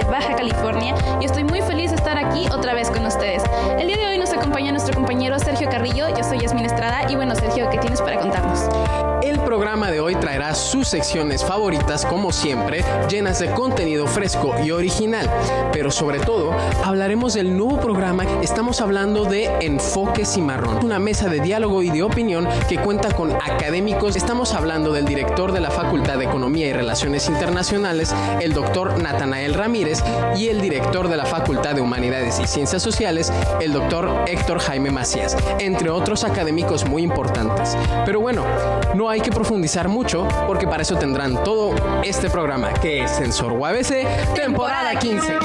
de Baja California y estoy muy feliz de estar aquí otra vez con ustedes. El día de hoy nos acompaña nuestro compañero Sergio Carrillo, yo soy Yasmín Estrada y bueno, Sergio, ¿qué tienes para contarnos? El programa de hoy traerá sus secciones favoritas, como siempre, llenas de contenido fresco y original. Pero sobre todo, hablaremos del nuevo programa. Estamos hablando de Enfoque Cimarrón, una mesa de diálogo y de opinión que cuenta con académicos. Estamos hablando del director de la Facultad de Economía y Relaciones Internacionales, el doctor Natanael Ramírez, y el director de la Facultad de Humanidades y Ciencias Sociales, el doctor Héctor Jaime Macías, entre otros académicos muy importantes. Pero bueno, no hay que profundizar mucho porque para eso tendrán todo este programa que es Sensor UABC, temporada 15.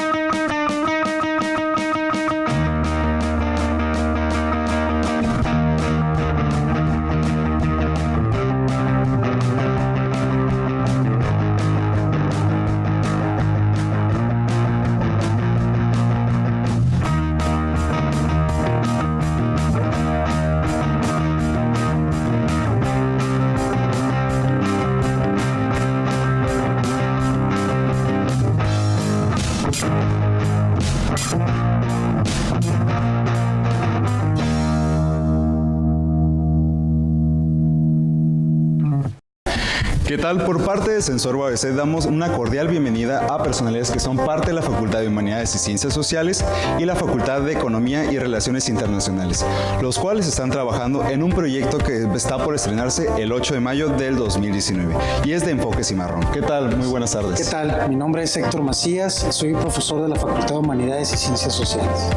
¿Qué tal? Por parte de Sensor UABC damos una cordial bienvenida a personalidades que son parte de la Facultad de Humanidades y Ciencias Sociales y la Facultad de Economía y Relaciones Internacionales, los cuales están trabajando en un proyecto que está por estrenarse el 8 de mayo del 2019 y es de Enfoque Cimarrón. ¿Qué tal? Muy buenas tardes. ¿Qué tal? Mi nombre es Héctor Macías, soy profesor de la Facultad de Humanidades y Ciencias Sociales.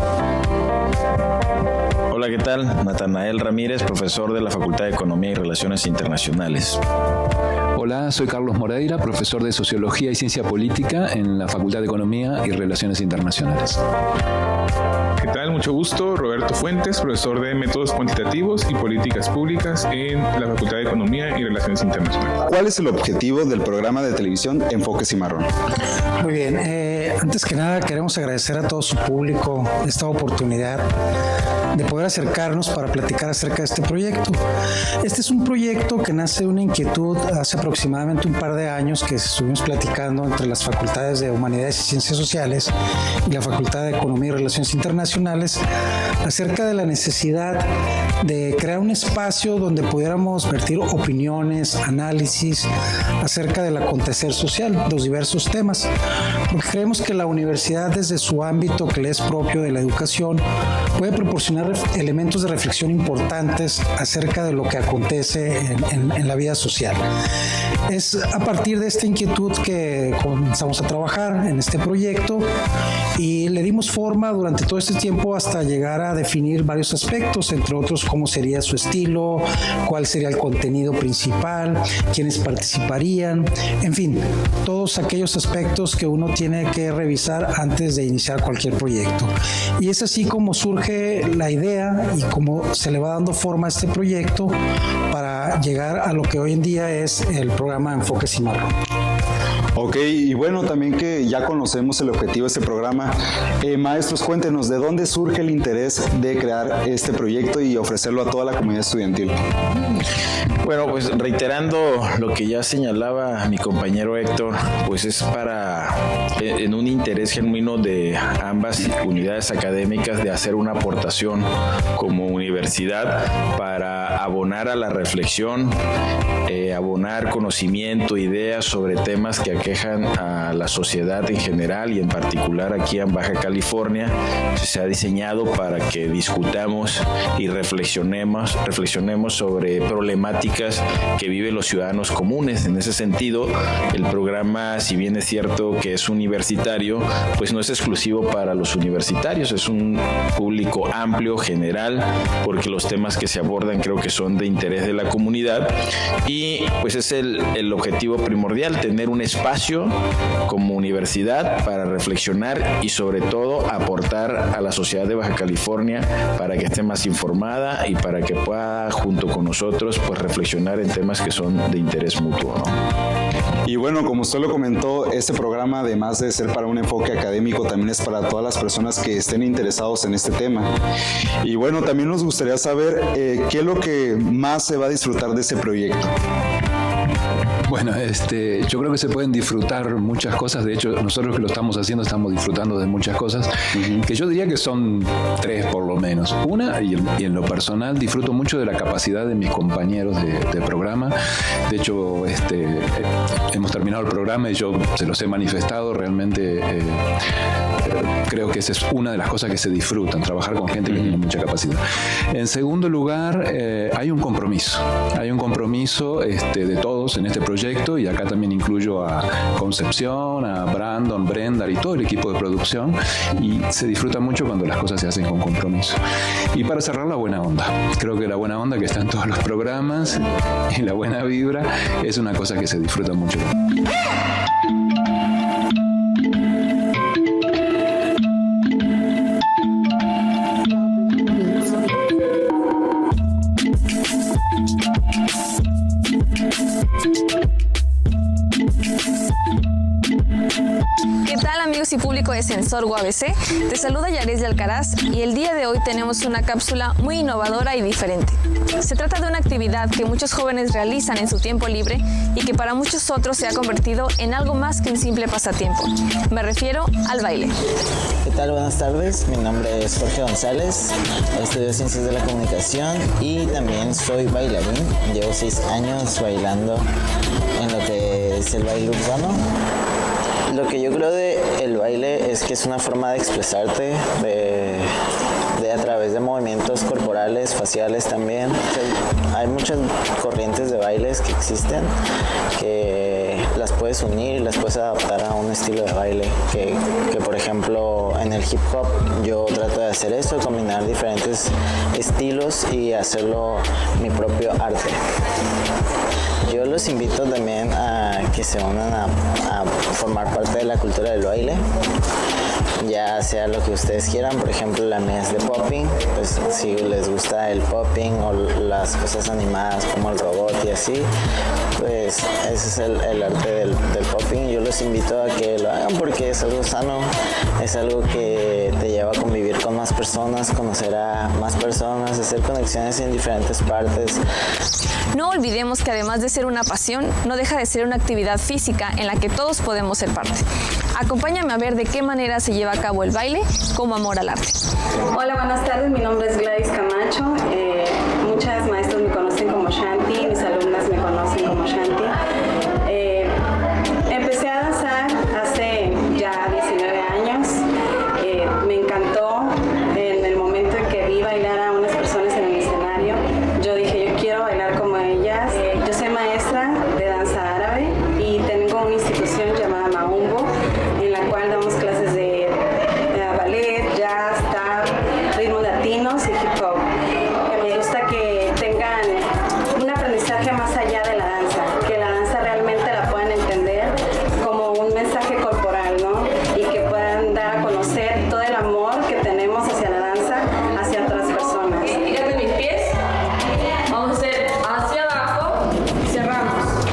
Hola, ¿qué tal? Natanael Ramírez, profesor de la Facultad de Economía y Relaciones Internacionales. Hola, soy Carlos Moreira, profesor de Sociología y Ciencia Política en la Facultad de Economía y Relaciones Internacionales. ¿Qué tal? Mucho gusto. Roberto Fuentes, profesor de Métodos Cuantitativos y Políticas Públicas en la Facultad de Economía y Relaciones Internacionales. ¿Cuál es el objetivo del programa de televisión Enfoque Cimarrón? Muy bien. Antes que nada, queremos agradecer a todo su público esta oportunidad de poder acercarnos para platicar acerca de este proyecto. Este es un proyecto que nace de una inquietud hace aproximadamente un par de años que estuvimos platicando entre las facultades de Humanidades y Ciencias Sociales y la Facultad de Economía y Relaciones Internacionales acerca de la necesidad de crear un espacio donde pudiéramos vertir opiniones, análisis acerca del acontecer social, los diversos temas, porque creemos que la universidad desde su ámbito que le es propio de la educación puede proporcionar elementos de reflexión importantes acerca de lo que acontece en la vida social. Es a partir de esta inquietud que comenzamos a trabajar en este proyecto y le dimos forma durante todo este tiempo hasta llegar a definir varios aspectos, entre otros cómo sería su estilo, cuál sería el contenido principal, quiénes participarían, en fin, todos aquellos aspectos que uno tiene que revisar antes de iniciar cualquier proyecto. Y es así como surge la idea y cómo se le va dando forma a este proyecto para llegar a lo que hoy en día es el programa Enfoque Cimarrón. Ok, y bueno, también que ya conocemos el objetivo de este programa, maestros, cuéntenos de dónde surge el interés de crear este proyecto y ofrecerlo a toda la comunidad estudiantil. Bueno, pues reiterando lo que ya señalaba mi compañero Héctor, pues es en un interés genuino de ambas unidades académicas de hacer una aportación como universidad para abonar a la reflexión, abonar conocimiento, ideas sobre temas que aquejan a la sociedad en general y en particular aquí en Baja California. Se ha diseñado para que discutamos y reflexionemos sobre problemáticas que viven los ciudadanos comunes. En ese sentido, el programa, si bien es cierto que es universitario, pues no es exclusivo para los universitarios, es un público amplio, general, porque los temas que se abordan creo que son de interés de la comunidad y pues es el objetivo primordial, tener un espacio como universidad para reflexionar y sobre todo aportar a la sociedad de Baja California para que esté más informada y para que pueda junto con nosotros pues reflexionar en temas que son de interés mutuo, ¿no? Y bueno, como usted lo comentó, este programa, además de ser para un enfoque académico, también es para todas las personas que estén interesados en este tema. Y bueno, también nos gustaría saber qué es lo que más se va a disfrutar de este proyecto. Bueno, yo creo que se pueden disfrutar muchas cosas. De hecho, nosotros que lo estamos haciendo estamos disfrutando de muchas cosas, que yo diría que son 3 por lo menos. Una, y en lo personal, disfruto mucho de la capacidad de mis compañeros de programa. De hecho, hemos terminado el programa y yo se los he manifestado. Realmente creo que esa es una de las cosas que se disfrutan, trabajar con gente que tiene mucha capacidad. En segundo lugar, hay un compromiso. Hay un compromiso de todos en este proyecto, y acá también incluyo a Concepción, a Brandon, Brenda y todo el equipo de producción, y se disfruta mucho cuando las cosas se hacen con compromiso. Y para cerrar, la buena onda. Creo que la buena onda que está en todos los programas y la buena vibra es una cosa que se disfruta mucho. ¿Qué tal, amigos y público de Sensor ABC? Te saluda Yares de Alcaraz y el día de hoy tenemos una cápsula muy innovadora y diferente. Se trata de una actividad que muchos jóvenes realizan en su tiempo libre y que para muchos otros se ha convertido en algo más que un simple pasatiempo. Me refiero al baile. ¿Qué tal? Buenas tardes, mi nombre es Jorge González, estudio Ciencias de la Comunicación y también soy bailarín. Llevo 6 años bailando en lo que es el baile urbano. Lo que yo creo del baile es que es una forma de expresarte, de a través de movimientos corporales, faciales también. Hay muchas corrientes de bailes que existen, que las puedes unir y las puedes adaptar a un estilo de baile. Que por ejemplo en el hip hop yo trato de hacer eso, combinar diferentes estilos y hacerlo mi propio arte. Yo los invito también a que se unan a formar parte de la cultura del baile, ya sea lo que ustedes quieran. Por ejemplo, la mía es de popping, pues si les gusta el popping o las cosas animadas como el robot y así, pues ese es el arte del popping. Yo los invito a que lo hagan porque es algo sano, es algo que te lleva a convivir con más personas, conocer a más personas, hacer conexiones en diferentes partes. No olvidemos que además de ser una pasión, no deja de ser una actividad física en la que todos podemos ser parte. Acompáñame a ver de qué manera se lleva a cabo el baile como amor al arte. Hola, buenas tardes. Mi nombre es Gladys Camacho. Muchas maestras me conocen como Shanti, mis alumnas me conocen como Shanti. Empecé a danzar hace ya 19 años. Me encantó en el momento en que vi bailar a unas personas en el escenario. Yo dije, yo quiero bailar como ellas. Yo soy maestra de danza árabe y tengo una institución llamada Maumbo, en la cual damos clases de ballet, jazz, tap, ritmos latinos y hip hop. Me gusta que tengan un aprendizaje más allá de la danza, que la danza realmente la puedan entender como un mensaje corporal, ¿no? Y que puedan dar a conocer todo el amor que tenemos hacia la danza, hacia otras personas. Fíjate mis pies. Vamos a hacer hacia abajo, cerramos.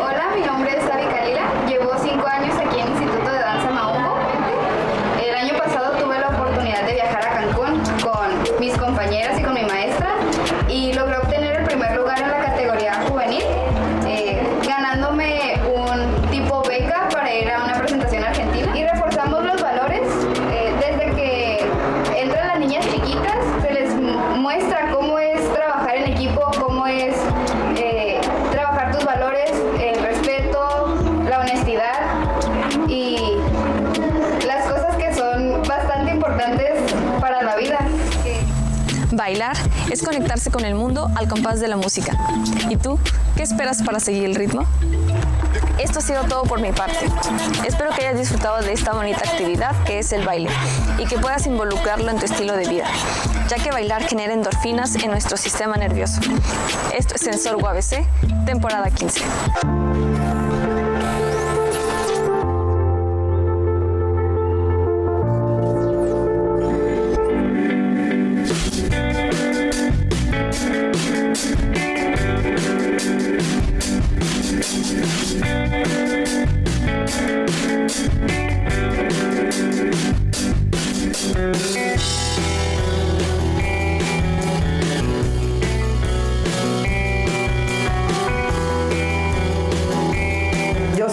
Hola, mi nombre es Davi Kalila. Llevo 5 años aquí en el Instituto de Danza Maumbo. El año pasado tuve la oportunidad de viajar a Cancún con mis compañeras y con mi maestra y logré obtener el primer lugar en la categoría juvenil, ganándome un tipo beca para ir a una presentación argentina. Y reforzamos los valores desde que entran las niñas chiquitas, se les muestra cómo es trabajar en equipo, cómo es trabajar tus valores, el respeto, la honestidad y las cosas que son bastante importantes para la vida. Bailar es conectarse con el mundo al compás de la música. ¿Y tú? ¿Qué esperas para seguir el ritmo? Esto ha sido todo por mi parte. Espero que hayas disfrutado de esta bonita actividad que es el baile y que puedas involucrarlo en tu estilo de vida, ya que bailar genera endorfinas en nuestro sistema nervioso. Esto es Sensor UABC, temporada 15.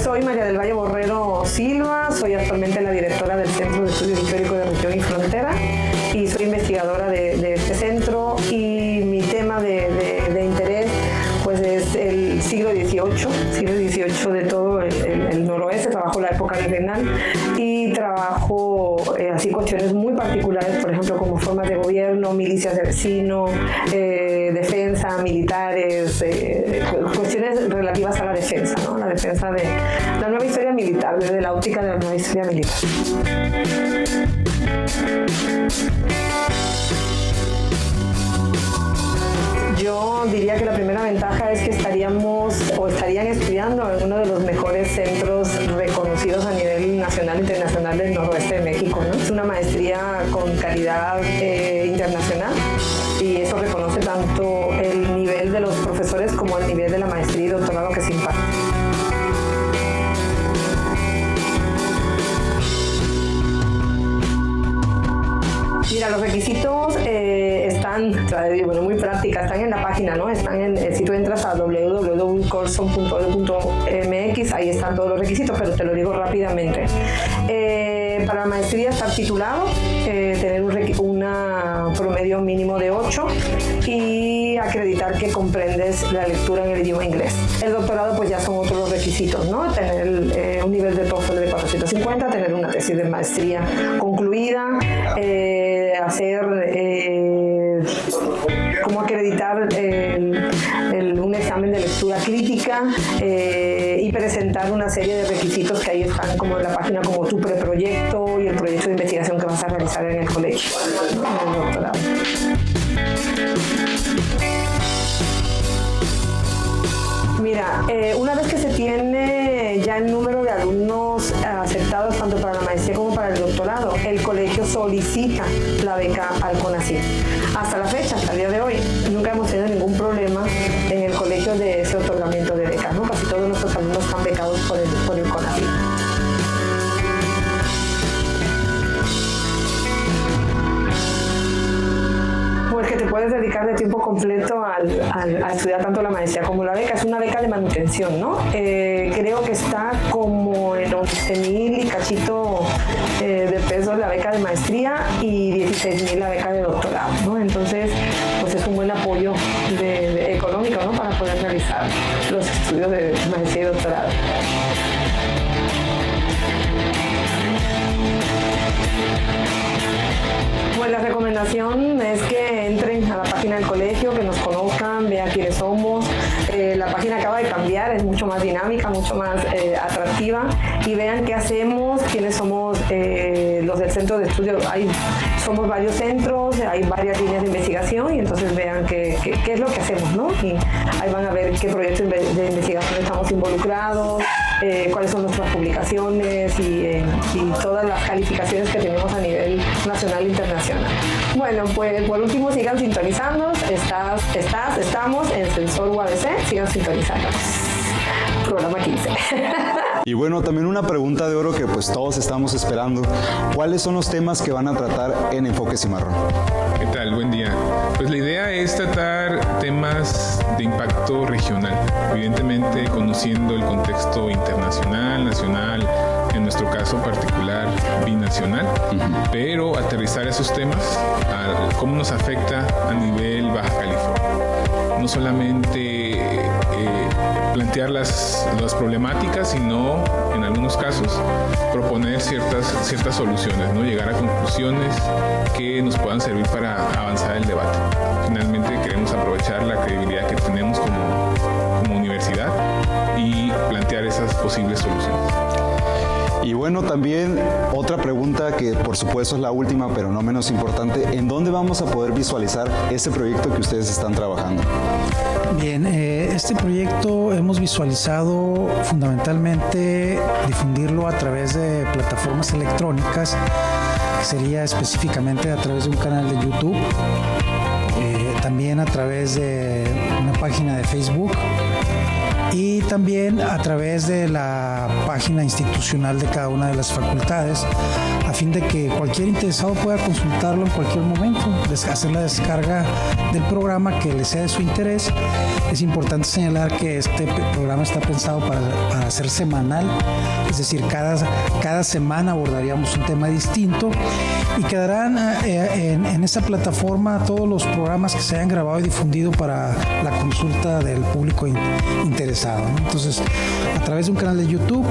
Soy María del Valle Borrero Silva, soy actualmente la directora del Centro de Estudios Históricos de Región y Frontera y soy investigadora de este centro, y mi tema de interés pues es el siglo XVIII de todo el noroeste. Trabajo la época virreinal y trabajo así cuestiones muy particulares, por ejemplo, como formas de gobierno, milicias de vecino, defensa, militares, cuestiones relativas a la defensa, ¿no? La defensa de la nueva historia militar, desde la óptica de la nueva historia militar. Yo diría que la primera ventaja es que estarían estudiando en uno de los mejores centros reconocidos a nivel nacional e internacional del noroeste de México, ¿no? Es una maestría con calidad internacional, y eso reconoce tanto el nivel de los profesores como el nivel de la maestría y doctorado que se imparte. Mira, los requisitos están, muy prácticas, están en la página, ¿no? Si tú entras a www.colson.edu.mx, ahí están todos los requisitos, pero te lo digo rápidamente. Para la maestría, estar titulado, tener un promedio mínimo de 8 y acreditar que comprendes la lectura en el idioma inglés. El doctorado, pues ya son otros requisitos, ¿no? Tener un nivel de TOEFL de 450, tener una tesis de maestría concluida, acreditar un examen de lectura crítica y presentar una serie de requisitos que ahí están como en la página, como tu preproyecto y el proyecto de investigación que vas a realizar en el colegio, ¿no? En el doctorado. Mira, una vez que se tiene ya el número de alumnos aceptados tanto para la maestría como para el doctorado, el colegio solicita la beca al CONACYT. Hasta la fecha, hasta el día de hoy, nunca hemos tenido ningún problema en el colegio de ese otorgamiento de becas, ¿no? Casi todos nuestros alumnos están becados por el CONACYT. Pues que te puedes dedicar de tiempo completo a estudiar tanto la maestría como la beca. Es una beca de manutención, ¿no? Creo que está como en 11,000 y cachito de pesos la beca de maestría y 16,000 la beca de doctorado, ¿no? Entonces, pues es un buen apoyo económico, ¿no? Para poder realizar los estudios de maestría y doctorado. Pues la recomendación es que entren a la página del colegio, que nos conozcan, vean quiénes somos. La página acaba de cambiar, es mucho más dinámica, mucho más atractiva, y vean qué hacemos, quiénes somos los del centro de estudio. Somos varios centros, hay varias líneas de investigación, y entonces vean qué es lo que hacemos, ¿no? Y ahí van a ver qué proyectos de investigación estamos involucrados, cuáles son nuestras publicaciones y todas las calificaciones que tenemos a nivel nacional e internacional. Bueno, pues por último, sigan sintonizando. Estamos en Sensor UABC, sigan sintonizando. Programa 15. Y bueno, también una pregunta de oro que pues todos estamos esperando. ¿Cuáles son los temas que van a tratar en Enfoque Cimarrón? ¿Qué tal? Buen día. Pues la idea es tratar temas de impacto regional, evidentemente conociendo el contexto internacional, nacional, en nuestro caso particular binacional, pero aterrizar esos temas a cómo nos afecta a nivel Baja California. No solamente plantear las problemáticas, sino en algunos casos proponer ciertas soluciones, ¿no? Llegar a conclusiones que nos puedan servir para avanzar el debate. Finalmente queremos aprovechar la credibilidad que tenemos como universidad y plantear esas posibles soluciones. Y bueno, también otra pregunta que por supuesto es la última, pero no menos importante: ¿en dónde vamos a poder visualizar ese proyecto que ustedes están trabajando? Bien, este proyecto hemos visualizado fundamentalmente difundirlo a través de plataformas electrónicas, que sería específicamente a través de un canal de YouTube, también a través de una página de Facebook y también a través de la página institucional de cada una de las facultades, a fin de que cualquier interesado pueda consultarlo en cualquier momento, hacer la descarga del programa que le sea de su interés. Es importante señalar que este programa está pensado para ser semanal, es decir, cada semana abordaríamos un tema distinto y quedarán en esa plataforma todos los programas que se hayan grabado y difundido para la consulta del público interesado, ¿no? Entonces, a través de un canal de YouTube,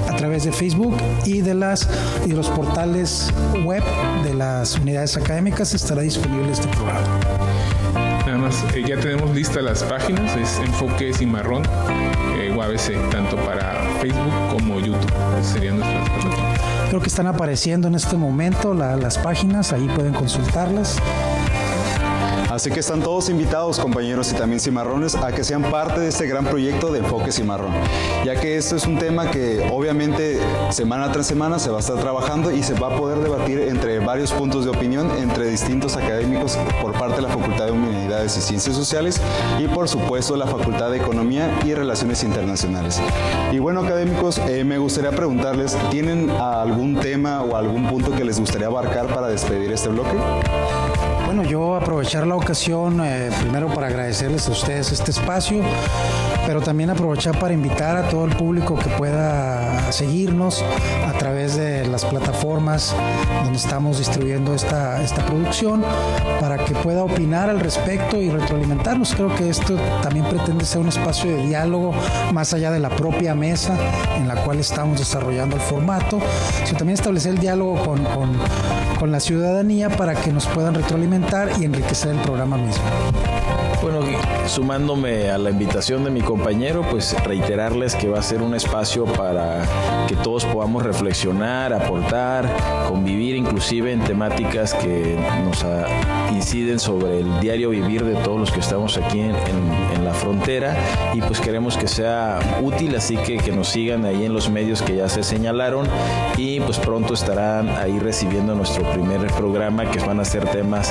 a través de Facebook y de los portales web de las unidades académicas estará disponible este programa. Nada más, ya tenemos listas las páginas, es Enfoque Cimarrón, UABC, tanto para Facebook como YouTube. Serían nuestras plataformas. Creo que están apareciendo en este momento las páginas, ahí pueden consultarlas. Así que están todos invitados, compañeros y también cimarrones, a que sean parte de este gran proyecto de Enfoque Cimarrón, ya que esto es un tema que obviamente semana tras semana se va a estar trabajando y se va a poder debatir entre varios puntos de opinión entre distintos académicos por parte de la Facultad de Humanidades y Ciencias Sociales y por supuesto la Facultad de Economía y Relaciones Internacionales. Y bueno, académicos, me gustaría preguntarles, ¿tienen algún tema o algún punto que les gustaría abarcar para despedir este bloque? Bueno, yo aprovechar la ocasión primero para agradecerles a ustedes este espacio, pero también aprovechar para invitar a todo el público que pueda seguirnos a través de las plataformas donde estamos distribuyendo esta producción para que pueda opinar al respecto y retroalimentarnos. Creo que esto también pretende ser un espacio de diálogo más allá de la propia mesa en la cual estamos desarrollando el formato, sino también establecer el diálogo con la ciudadanía para que nos puedan retroalimentar y enriquecer el programa mismo. Bueno, sumándome a la invitación de mi compañero, pues reiterarles que va a ser un espacio para que todos podamos reflexionar, aportar, convivir inclusive en temáticas que nos inciden sobre el diario vivir de todos los que estamos aquí en la frontera, y pues queremos que sea útil, así que nos sigan ahí en los medios que ya se señalaron y pues pronto estarán ahí recibiendo nuestro primer programa, que van a ser temas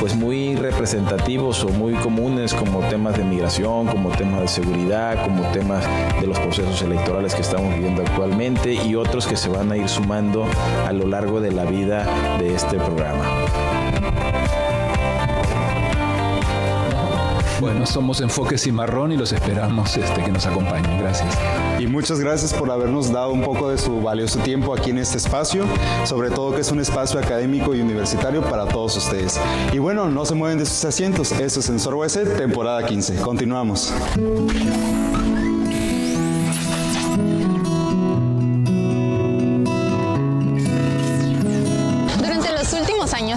pues muy representativos o muy comunes, como temas de migración, como temas de seguridad, como temas de los procesos electorales que estamos viviendo actualmente y otros que se van a ir sumando a lo largo de la vida de este programa. Bueno, somos Enfoque Cimarrón y los esperamos que nos acompañen. Gracias. Y muchas gracias por habernos dado un poco de su valioso tiempo aquí en este espacio, sobre todo que es un espacio académico y universitario para todos ustedes. Y bueno, no se mueven de sus asientos, esto es Sensor UABC, temporada 15. Continuamos.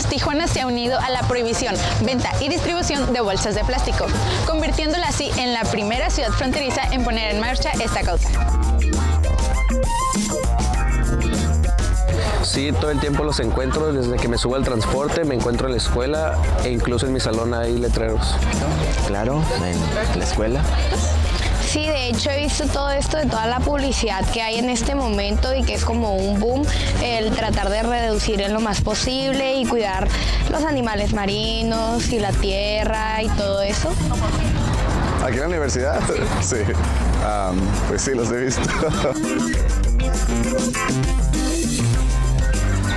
Tijuana se ha unido a la prohibición, venta y distribución de bolsas de plástico, convirtiéndola así en la primera ciudad fronteriza en poner en marcha esta causa. Sí, todo el tiempo los encuentro, desde que me subo al transporte, me encuentro en la escuela e incluso en mi salón hay letreros. Claro, en la escuela. Sí, de hecho he visto todo esto de toda la publicidad que hay en este momento y que es como un boom, el tratar de reducir en lo más posible y cuidar los animales marinos y la tierra y todo eso. ¿Aquí en la universidad? Sí, pues sí, los he visto.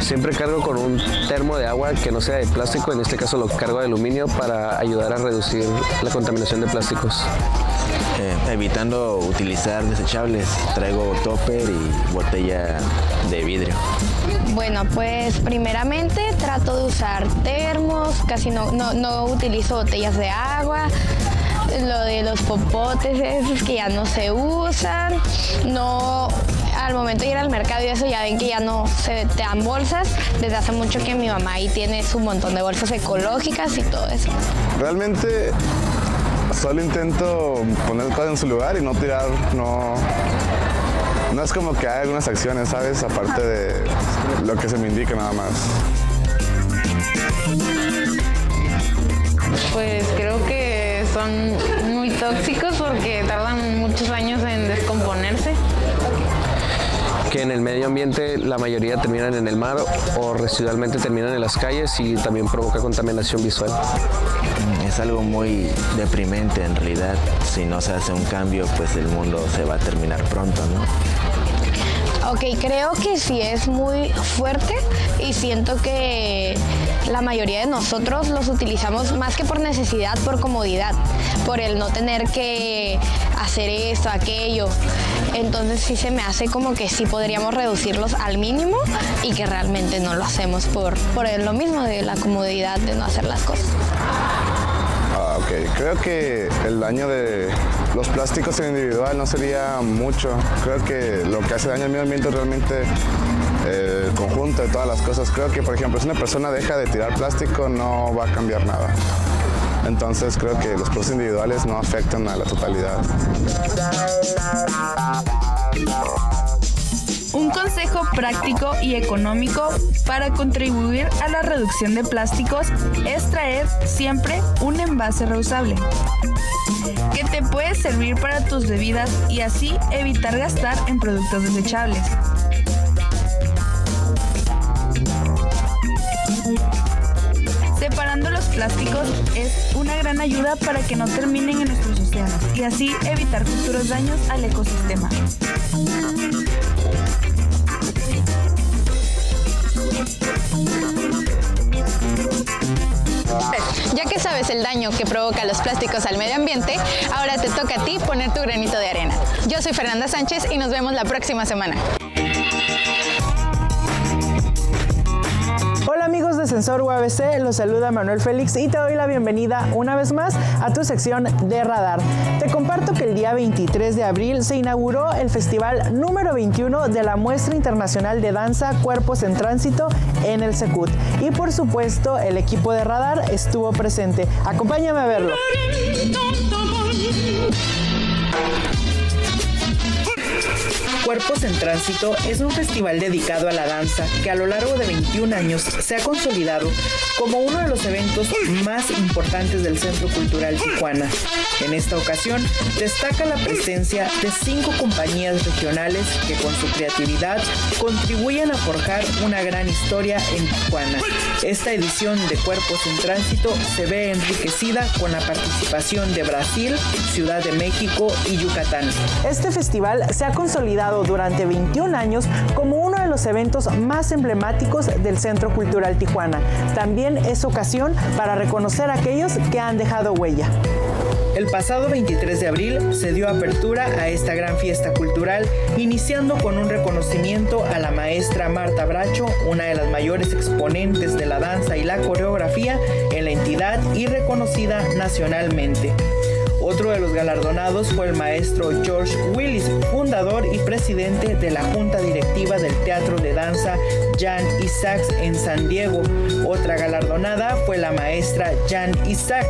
Siempre cargo con un termo de agua que no sea de plástico, en este caso lo cargo de aluminio para ayudar a reducir la contaminación de plásticos. Evitando utilizar desechables, traigo topper y botella de vidrio. Bueno, pues primeramente trato de usar termos, casi no utilizo botellas de agua. Lo de los popotes esos que ya no se usan, al momento de ir al mercado y eso ya ven que ya no se te dan bolsas. Desde hace mucho que mi mamá ahí tiene su montón de bolsas ecológicas y todo eso. Realmente solo intento poner todo en su lugar y no tirar, no es como que hay algunas acciones, ¿sabes? Aparte de lo que se me indica nada más. Pues creo que son muy tóxicos porque tardan muchos años en descomponerse. Que en el medio ambiente la mayoría terminan en el mar o residualmente terminan en las calles y también provoca contaminación visual. Es algo muy deprimente en realidad. Si no se hace un cambio, pues el mundo se va a terminar pronto, ¿no? Ok, creo que sí es muy fuerte y siento que la mayoría de nosotros los utilizamos más que por necesidad, por comodidad, por el no tener que hacer esto, aquello. Entonces sí se me hace como que sí podríamos reducirlos al mínimo y que realmente no lo hacemos por lo mismo de la comodidad de no hacer las cosas. Ok, creo que el daño de los plásticos en individual no sería mucho. Creo que lo que hace daño al medio ambiente es realmente el conjunto de todas las cosas. Creo que, por ejemplo, si una persona deja de tirar plástico, no va a cambiar nada. Entonces creo que los productos individuales no afectan a la totalidad. Un consejo práctico y económico para contribuir a la reducción de plásticos es traer siempre un envase reusable, que te puede servir para tus bebidas y así evitar gastar en productos desechables. Separando los plásticos es una gran ayuda para que no terminen en nuestros océanos y así evitar futuros daños al ecosistema. Ya que sabes el daño que provocan los plásticos al medio ambiente, ahora te toca a ti poner tu granito de arena. Yo soy Fernanda Sánchez y nos vemos la próxima semana. Hola amigos de Sensor UABC, los saluda Manuel Félix y te doy la bienvenida una vez más a tu sección de Radar. Te comparto que el día 23 de abril se inauguró el festival número 21 de la Muestra Internacional de Danza Cuerpos en Tránsito en el Secut. Y por supuesto, el equipo de Radar estuvo presente. Acompáñame a verlo. Cuerpos en Tránsito es un festival dedicado a la danza que a lo largo de 21 años se ha consolidado como uno de los eventos más importantes del Centro Cultural Tijuana. En esta ocasión destaca la presencia de 5 compañías regionales que con su creatividad contribuyen a forjar una gran historia en Tijuana. Esta edición de Cuerpos en Tránsito se ve enriquecida con la participación de Brasil, Ciudad de México y Yucatán. Este festival se ha consolidado durante 21 años como uno de los eventos más emblemáticos del Centro Cultural Tijuana. También es ocasión para reconocer a aquellos que han dejado huella. El pasado 23 de abril se dio apertura a esta gran fiesta cultural, iniciando con un reconocimiento a la maestra Marta Bracho, una de las mayores exponentes de la danza y la coreografía en la entidad y reconocida nacionalmente. Otro de los galardonados fue el maestro George Willis, fundador y presidente de la Junta Directiva del Teatro de Danza Jan Isaacs en San Diego. Otra galardonada fue la maestra Jan Isaac,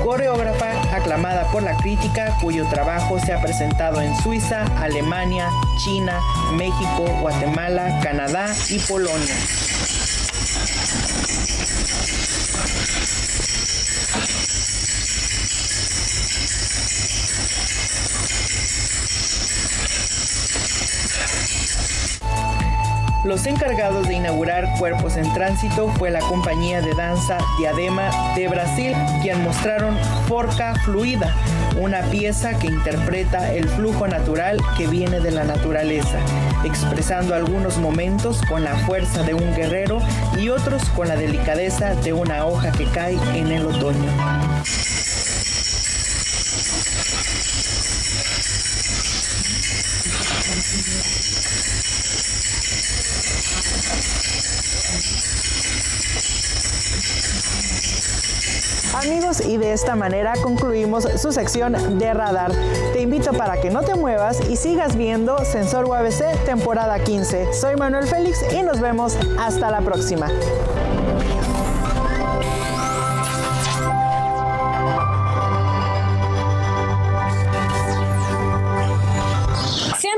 coreógrafa aclamada por la crítica, cuyo trabajo se ha presentado en Suiza, Alemania, China, México, Guatemala, Canadá y Polonia. Los encargados de inaugurar Cuerpos en Tránsito fue la compañía de danza Diadema de Brasil, quien mostraron Forca Fluida, una pieza que interpreta el flujo natural que viene de la naturaleza, expresando algunos momentos con la fuerza de un guerrero y otros con la delicadeza de una hoja que cae en el otoño. Amigos, y de esta manera concluimos su sección de Radar. Te invito para que no te muevas y sigas viendo Sensor UABC temporada 15. Soy Manuel Félix y nos vemos hasta la próxima.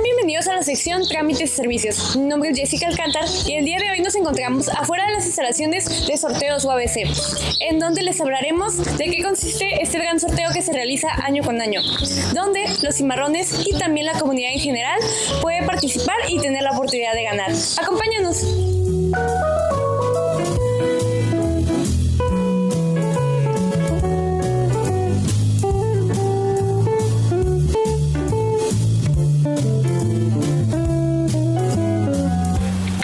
Bienvenidos a la sección Trámites y Servicios. Mi nombre es Jessica Alcántar y el día de hoy nos encontramos afuera de las instalaciones de Sorteos UABC, en donde les hablaremos de qué consiste este gran sorteo que se realiza año con año, donde los cimarrones y también la comunidad en general puede participar y tener la oportunidad de ganar. ¡Acompáñanos!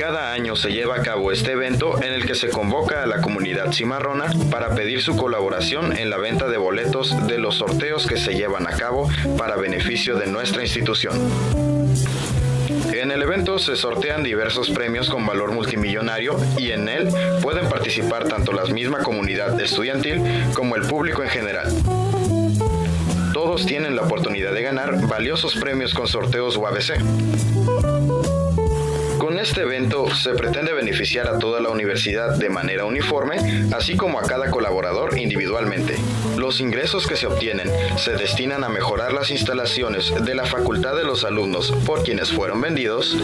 Cada año se lleva a cabo este evento en el que se convoca a la comunidad cimarrona para pedir su colaboración en la venta de boletos de los sorteos que se llevan a cabo para beneficio de nuestra institución. En el evento se sortean diversos premios con valor multimillonario y en él pueden participar tanto la misma comunidad estudiantil como el público en general. Todos tienen la oportunidad de ganar valiosos premios con sorteos UABC. Con este evento se pretende beneficiar a toda la universidad de manera uniforme, así como a cada colaborador individualmente. Los ingresos que se obtienen se destinan a mejorar las instalaciones de la facultad de los alumnos por quienes fueron vendidos,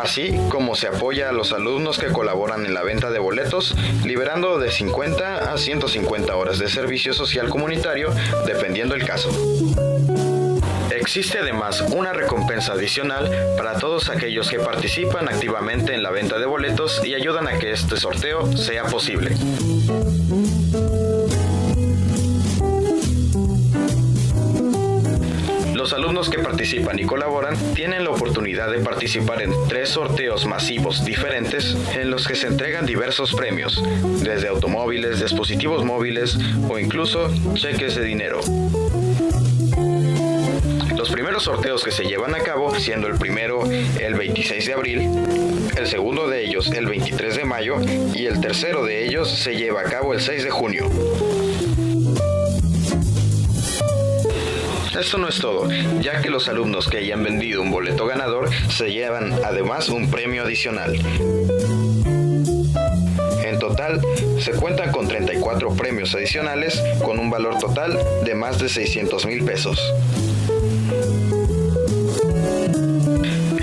así como se apoya a los alumnos que colaboran en la venta de boletos, liberando de 50 a 150 horas de servicio social comunitario, dependiendo el caso. Existe además una recompensa adicional para todos aquellos que participan activamente en la venta de boletos y ayudan a que este sorteo sea posible. Los alumnos que participan y colaboran tienen la oportunidad de participar en 3 sorteos masivos diferentes en los que se entregan diversos premios, desde automóviles, dispositivos móviles o incluso cheques de dinero. Los primeros sorteos que se llevan a cabo, siendo el primero el 26 de abril, el segundo de ellos el 23 de mayo y el tercero de ellos se lleva a cabo el 6 de junio. Esto no es todo, ya que los alumnos que hayan vendido un boleto ganador se llevan además un premio adicional. En total, se cuentan con 34 premios adicionales con un valor total de más de 600,000 pesos.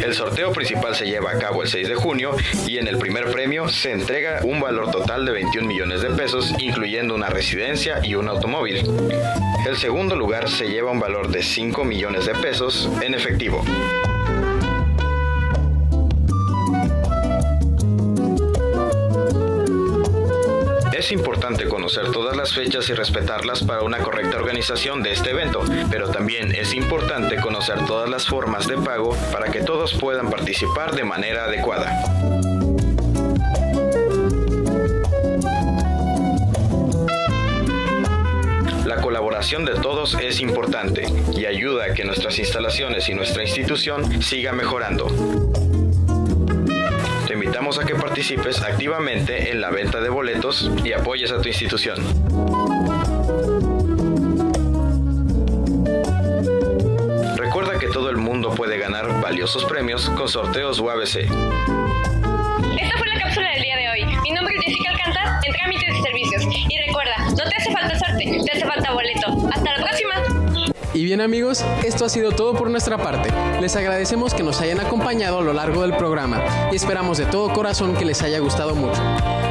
El sorteo principal se lleva a cabo el 6 de junio y en el primer premio se entrega un valor total de 21 millones de pesos, incluyendo una residencia y un automóvil. El segundo lugar se lleva un valor de 5 millones de pesos en efectivo. Es importante conocer todas las fechas y respetarlas para una correcta organización de este evento, pero también es importante conocer todas las formas de pago para que todos puedan participar de manera adecuada. La colaboración de todos es importante y ayuda a que nuestras instalaciones y nuestra institución siga mejorando. Te invitamos a que participes activamente en la venta de boletos y apoyes a tu institución. Recuerda que todo el mundo puede ganar valiosos premios con sorteos UABC. Esta fue la cápsula del día de hoy. Mi nombre es Jessica Alcántara, en trámites y servicios. Y recuerda, no te hace falta suerte, te hace falta boleto. ¡Hasta la próxima! Y bien amigos, esto ha sido todo por nuestra parte. Les agradecemos que nos hayan acompañado a lo largo del programa y esperamos de todo corazón que les haya gustado mucho.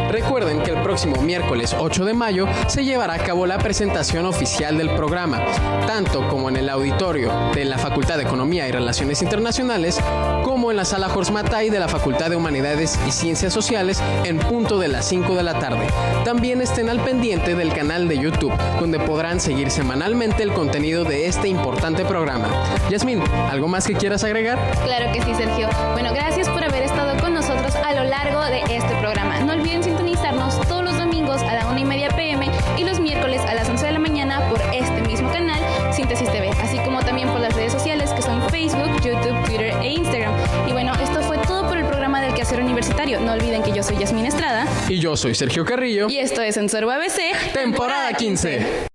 Recuerden que el próximo miércoles 8 de mayo se llevará a cabo la presentación oficial del programa, tanto como en el auditorio de la Facultad de Economía y Relaciones Internacionales, como en la Sala Jorge Matay de la Facultad de Humanidades y Ciencias Sociales en punto de las 5 de la tarde. También estén al pendiente del canal de YouTube, donde podrán seguir semanalmente el contenido de este importante programa. Yasmín, ¿algo más que quieras agregar? Claro que sí, Sergio. Bueno, gracias por haber estado con nosotros a lo largo de este programa. No olviden sintonizarnos todos los domingos a la 1:30 p.m. y los miércoles a las 11 de la mañana por este mismo canal, Síntesis TV, así como también por las redes sociales que son Facebook, YouTube, Twitter e Instagram. Y bueno, esto fue todo por el programa del Quehacer Universitario. No olviden que yo soy Yasmín Estrada. Y yo soy Sergio Carrillo. Y esto es Sensor UABC, temporada 15.